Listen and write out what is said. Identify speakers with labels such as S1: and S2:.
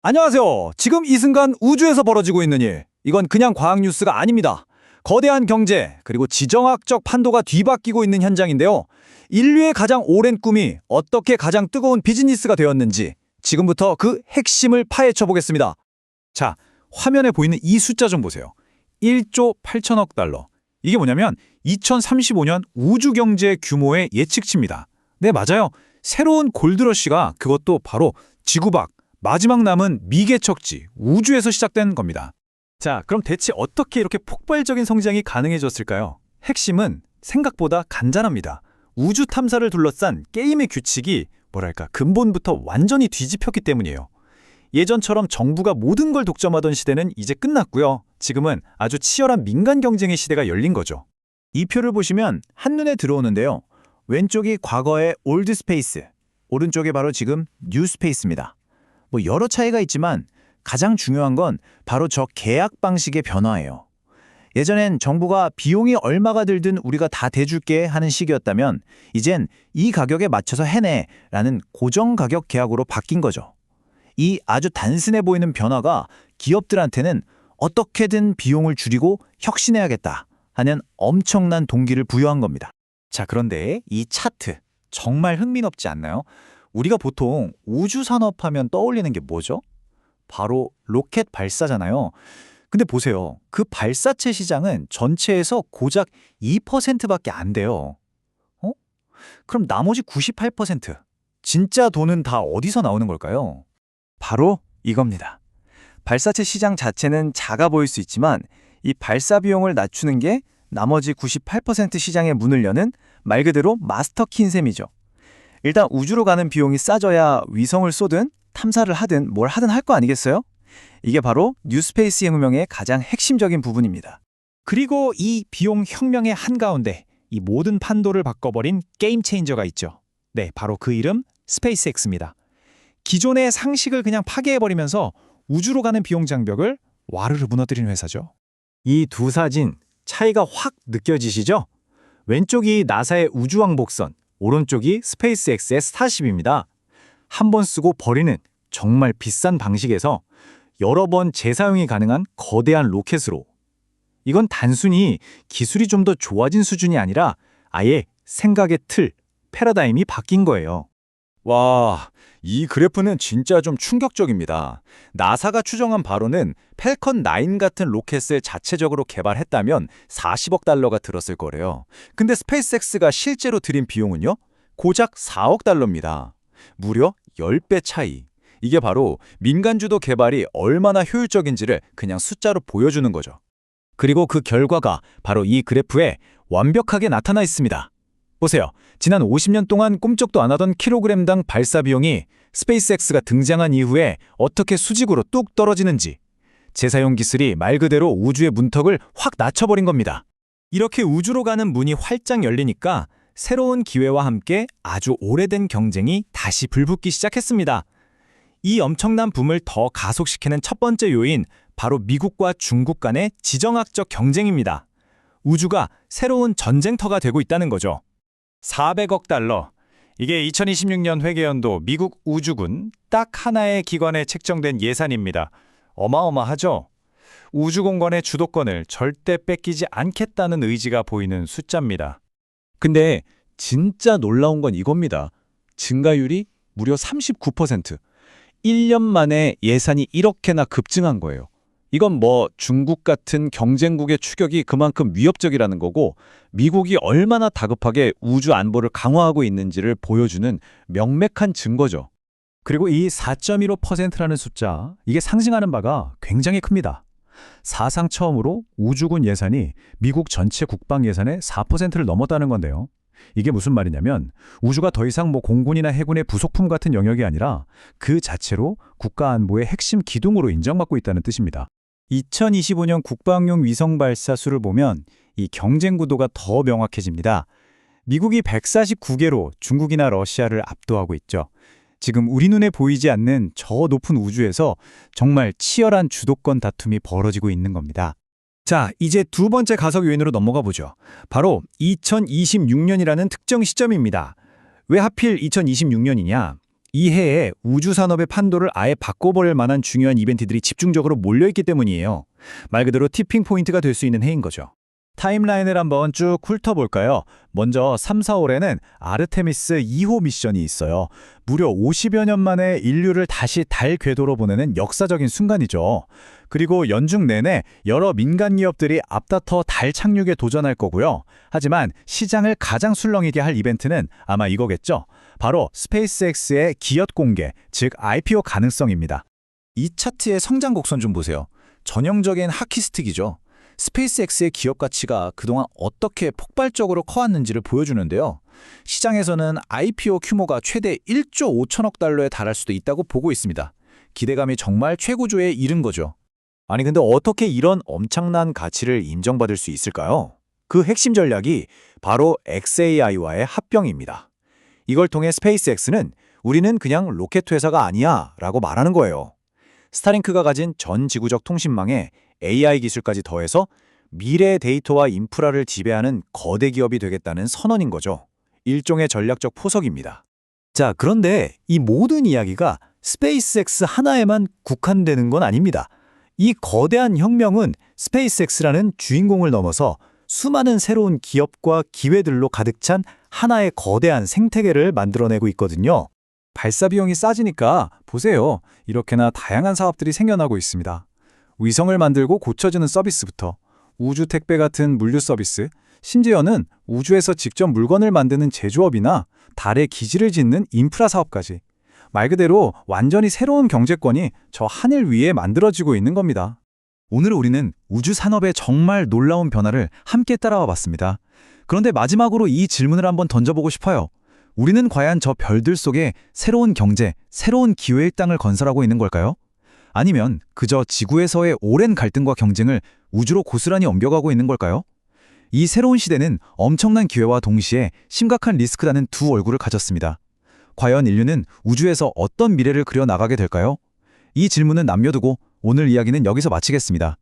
S1: 안녕하세요. 지금 이 순간 우주에서 벌어지고 있는 일. 이건 그냥 과학 뉴스가 아닙니다. 거대한 경제, 그리고 지정학적 판도가 뒤바뀌고 있는 현장인데요. 인류의 가장 오랜 꿈이 어떻게 가장 뜨거운 비즈니스가 되었는지 지금부터 그 핵심을 파헤쳐 보겠습니다. 자, 화면에 보이는 이 숫자 좀 보세요. 1조 8천억 달러. 이게 뭐냐면 2035년 우주 경제 규모의 예측치입니다. 네, 맞아요. 새로운 골드러시가 그것도 바로 지구 밖 마지막 남은 미개척지 우주에서 시작된 겁니다. 자, 그럼 대체 어떻게 이렇게 폭발적인 성장이 가능해졌을까요? 핵심은 생각보다 간단합니다. 우주 탐사를 둘러싼 게임의 규칙이 근본부터 완전히 뒤집혔기 때문이에요. 예전처럼 정부가 모든 걸 독점하던 시대는 이제 끝났고요. 지금은 아주 치열한 민간 경쟁의 시대가 열린 거죠. 이 표를 보시면 한눈에 들어오는데요. 왼쪽이 과거의 올드 스페이스, 오른쪽이 바로 지금 뉴 스페이스입니다. 여러 차이가 있지만 가장 중요한 건 바로 저 계약 방식의 변화예요. 예전엔 정부가 비용이 얼마가 들든 우리가 다 대줄게 하는 식이었다면 이젠 이 가격에 맞춰서 해내라는 고정 가격 계약으로 바뀐 거죠. 이 아주 단순해 보이는 변화가 기업들한테는 어떻게든 비용을 줄이고 혁신해야겠다 하는 엄청난 동기를 부여한 겁니다. 자, 그런데 이 차트 정말 흥미롭지 않나요? 우리가 보통 우주산업하면 떠올리는 게 뭐죠? 바로 로켓 발사잖아요. 근데 보세요. 그 발사체 시장은 전체에서 고작 2%밖에 안 돼요. 그럼 나머지 98%, 진짜 돈은 다 어디서 나오는 걸까요? 바로 이겁니다. 발사체 시장 자체는 작아 보일 수 있지만 이 발사 비용을 낮추는 게 나머지 98% 시장의 문을 여는 말 그대로 마스터키인 셈이죠. 일단 우주로 가는 비용이 싸져야 위성을 쏘든 탐사를 하든 뭘 하든 할 거 아니겠어요? 이게 바로 뉴스페이스 혁명의 가장 핵심적인 부분입니다. 그리고 이 비용 혁명의 한가운데 이 모든 판도를 바꿔버린 게임 체인저가 있죠. 네, 바로 그 이름 스페이스X입니다. 기존의 상식을 그냥 파괴해버리면서 우주로 가는 비용 장벽을 와르르 무너뜨린 회사죠. 이 두 사진 차이가 확 느껴지시죠? 왼쪽이 나사의 우주왕복선, 오른쪽이 스페이스X의 스타쉽입니다. 한 번 쓰고 버리는 정말 비싼 방식에서 여러 번 재사용이 가능한 거대한 로켓으로. 이건 단순히 기술이 좀 더 좋아진 수준이 아니라 아예 생각의 틀, 패러다임이 바뀐 거예요. 와, 이 그래프는 진짜 좀 충격적입니다. 나사가 추정한 바로는 팰컨 9 같은 로켓을 자체적으로 개발했다면 40억 달러가 들었을 거래요. 근데 스페이스X가 실제로 들인 비용은요? 고작 4억 달러입니다. 무려 10배 차이. 이게 바로 민간주도 개발이 얼마나 효율적인지를 그냥 숫자로 보여주는 거죠. 그리고 그 결과가 바로 이 그래프에 완벽하게 나타나 있습니다. 보세요. 지난 50년 동안 꿈쩍도 안 하던 킬로그램당 발사 비용이 스페이스X가 등장한 이후에 어떻게 수직으로 뚝 떨어지는지. 재사용 기술이 말 그대로 우주의 문턱을 확 낮춰버린 겁니다. 이렇게 우주로 가는 문이 활짝 열리니까 새로운 기회와 함께 아주 오래된 경쟁이 다시 불붙기 시작했습니다. 이 엄청난 붐을 더 가속시키는 첫 번째 요인, 바로 미국과 중국 간의 지정학적 경쟁입니다. 우주가 새로운 전쟁터가 되고 있다는 거죠. 400억 달러. 이게 2026년 회계연도 미국 우주군 딱 하나의 기관에 책정된 예산입니다. 어마어마하죠? 우주공간의 주도권을 절대 뺏기지 않겠다는 의지가 보이는 숫자입니다. 근데 진짜 놀라운 건 이겁니다. 증가율이 무려 39%. 1년 만에 예산이 이렇게나 급증한 거예요. 이건 중국 같은 경쟁국의 추격이 그만큼 위협적이라는 거고 미국이 얼마나 다급하게 우주 안보를 강화하고 있는지를 보여주는 명백한 증거죠. 그리고 이 4.15%라는 숫자, 이게 상징하는 바가 굉장히 큽니다. 사상 처음으로 우주군 예산이 미국 전체 국방 예산의 4%를 넘었다는 건데요. 이게 무슨 말이냐면 우주가 더 이상 공군이나 해군의 부속품 같은 영역이 아니라 그 자체로 국가 안보의 핵심 기둥으로 인정받고 있다는 뜻입니다. 2025년 국방용 위성 발사 수를 보면 이 경쟁 구도가 더 명확해집니다. 미국이 149개로 중국이나 러시아를 압도하고 있죠. 지금 우리 눈에 보이지 않는 저 높은 우주에서 정말 치열한 주도권 다툼이 벌어지고 있는 겁니다. 자, 이제 두 번째 가석 요인으로 넘어가 보죠. 바로 2026년이라는 특정 시점입니다. 왜 하필 2026년이냐? 이 해에 우주 산업의 판도를 아예 바꿔버릴 만한 중요한 이벤트들이 집중적으로 몰려있기 때문이에요. 말 그대로 티핑 포인트가 될 수 있는 해인 거죠. 타임라인을 한번 쭉 훑어볼까요? 먼저 3, 4월에는 아르테미스 2호 미션이 있어요. 무려 50여 년 만에 인류를 다시 달 궤도로 보내는 역사적인 순간이죠. 그리고 연중 내내 여러 민간 기업들이 앞다퉈 달 착륙에 도전할 거고요. 하지만 시장을 가장 술렁이게 할 이벤트는 아마 이거겠죠. 바로 스페이스X의 기엇 공개, 즉 IPO 가능성입니다. 이 차트의 성장 곡선 좀 보세요. 전형적인 하키스틱이죠. 스페이스X의 기업 가치가 그동안 어떻게 폭발적으로 커왔는지를 보여주는데요. 시장에서는 IPO 규모가 최대 1조 5천억 달러에 달할 수도 있다고 보고 있습니다. 기대감이 정말 최고조에 이른 거죠. 아니 근데 어떻게 이런 엄청난 가치를 인정받을 수 있을까요? 그 핵심 전략이 바로 xAI와의 합병입니다. 이걸 통해 스페이스X는 우리는 그냥 로켓 회사가 아니야 라고 말하는 거예요. 스타링크가 가진 전 지구적 통신망에 AI 기술까지 더해서 미래의 데이터와 인프라를 지배하는 거대 기업이 되겠다는 선언인 거죠. 일종의 전략적 포석입니다. 자, 그런데 이 모든 이야기가 스페이스X 하나에만 국한되는 건 아닙니다. 이 거대한 혁명은 스페이스X라는 주인공을 넘어서 수많은 새로운 기업과 기회들로 가득 찬 하나의 거대한 생태계를 만들어내고 있거든요. 발사 비용이 싸지니까 보세요. 이렇게나 다양한 사업들이 생겨나고 있습니다. 위성을 만들고 고쳐주는 서비스부터 우주 택배 같은 물류 서비스, 심지어는 우주에서 직접 물건을 만드는 제조업이나 달에 기지를 짓는 인프라 사업까지. 말 그대로 완전히 새로운 경제권이 저 하늘 위에 만들어지고 있는 겁니다. 오늘 우리는 우주 산업의 정말 놀라운 변화를 함께 따라와 봤습니다. 그런데 마지막으로 이 질문을 한번 던져보고 싶어요. 우리는 과연 저 별들 속에 새로운 경제, 새로운 기회의 땅을 건설하고 있는 걸까요? 아니면 그저 지구에서의 오랜 갈등과 경쟁을 우주로 고스란히 옮겨가고 있는 걸까요? 이 새로운 시대는 엄청난 기회와 동시에 심각한 리스크라는 두 얼굴을 가졌습니다. 과연 인류는 우주에서 어떤 미래를 그려나가게 될까요? 이 질문은 남겨두고 오늘 이야기는 여기서 마치겠습니다.